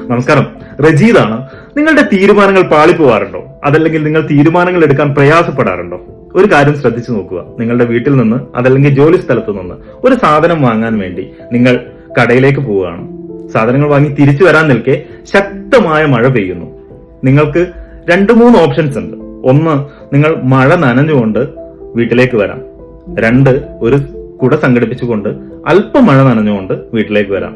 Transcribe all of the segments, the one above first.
നമസ്കാരം, റജീദാണ്. നിങ്ങളുടെ തീരുമാനങ്ങൾ പാളിപ്പോവാറുണ്ടോ? അതല്ലെങ്കിൽ നിങ്ങൾ തീരുമാനങ്ങൾ എടുക്കാൻ പ്രയാസപ്പെടാറുണ്ടോ? ഒരു കാര്യം ശ്രദ്ധിച്ചു നോക്കുക. നിങ്ങളുടെ വീട്ടിൽ നിന്ന് അതല്ലെങ്കിൽ ജോലി സ്ഥലത്ത് നിന്ന് ഒരു സാധനം വാങ്ങാൻ വേണ്ടി നിങ്ങൾ കടയിലേക്ക് പോവുകയാണ്. സാധനങ്ങൾ വാങ്ങി തിരിച്ചു വരാൻ നിൽക്കെ ശക്തമായ മഴ പെയ്യുന്നു. നിങ്ങൾക്ക് 2-3 ഓപ്ഷൻസ് ഉണ്ട്. ഒന്ന്, നിങ്ങൾ മഴ നനഞ്ഞുകൊണ്ട് വീട്ടിലേക്ക് വരാം. 2, ഒരു കുട സംഘടിപ്പിച്ചുകൊണ്ട് അല്പം മഴ നനഞ്ഞുകൊണ്ട് വീട്ടിലേക്ക് വരാം.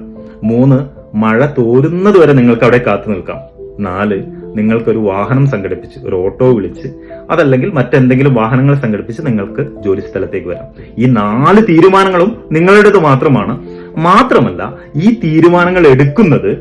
3, മഴ തോരുന്നത് വരെ നിങ്ങൾക്ക് അവിടെ കാത്തു നിൽക്കാം. 4, നിങ്ങൾക്കൊരു വാഹനം സംഘടിപ്പിച്ച് ഒരു ഓട്ടോ വിളിച്ച് അതല്ലെങ്കിൽ മറ്റെന്തെങ്കിലും വാഹനങ്ങൾ സംഘടിപ്പിച്ച് നിങ്ങൾക്ക് ജോലി സ്ഥലത്തേക്ക് വരാം. ഈ 4 തീരുമാനങ്ങളും നിങ്ങളുടേത് മാത്രമാണ്. മാത്രമല്ല, ഈ തീരുമാനങ്ങൾ എടുക്കുന്നത്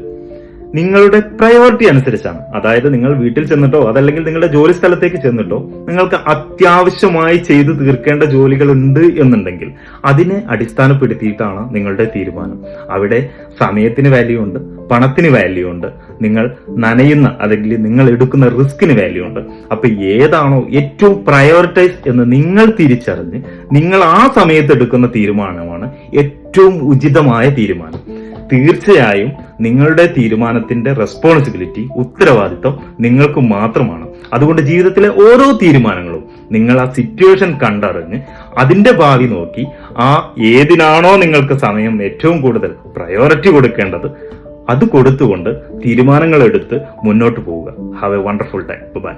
നിങ്ങളുടെ പ്രയോറിറ്റി അനുസരിച്ചാണ്. അതായത് നിങ്ങൾ വീട്ടിൽ ചെന്നിട്ടോ അതല്ലെങ്കിൽ നിങ്ങളുടെ ജോലി സ്ഥലത്തേക്ക് ചെന്നിട്ടോ നിങ്ങൾക്ക് അത്യാവശ്യമായി ചെയ്തു തീർക്കേണ്ട ജോലികൾ ഉണ്ട് എന്നുണ്ടെങ്കിൽ അതിനെ അടിസ്ഥാനപ്പെടുത്തിയിട്ടാണ് നിങ്ങളുടെ തീരുമാനം. അവിടെ സമയത്തിന് വാല്യൂ ഉണ്ട്, പണത്തിന് വാല്യൂ ഉണ്ട്, നിങ്ങൾ നനയുന്ന അല്ലെങ്കിൽ നിങ്ങൾ എടുക്കുന്ന റിസ്കിന് വാല്യൂ ഉണ്ട്. അപ്പൊ ഏതാണോ ഏറ്റവും പ്രയോറിറ്റൈസ് എന്ന് നിങ്ങൾ തിരിച്ചറിഞ്ഞ് നിങ്ങൾ ആ സമയത്ത് എടുക്കുന്ന തീരുമാനമാണ് ഏറ്റവും ഉചിതമായ തീരുമാനം. തീർച്ചയായും നിങ്ങളുടെ തീരുമാനത്തിന്റെ റെസ്പോൺസിബിലിറ്റി, ഉത്തരവാദിത്വം നിങ്ങൾക്ക് മാത്രമാണ്. അതുകൊണ്ട് ജീവിതത്തിലെ ഓരോ തീരുമാനങ്ങളും നിങ്ങൾ ആ സിറ്റുവേഷൻ കണ്ടറിഞ്ഞ് അതിന്റെ ഭാവി നോക്കി ആ ഏതിനാണോ നിങ്ങൾക്ക് സമയം ഏറ്റവും കൂടുതൽ പ്രയോറിറ്റി കൊടുക്കേണ്ടത് അത് കൊടുത്തുകൊണ്ട് തീരുമാനങ്ങൾ എടുത്ത് മുന്നോട്ട് പോവുക. Have a wonderful time. By.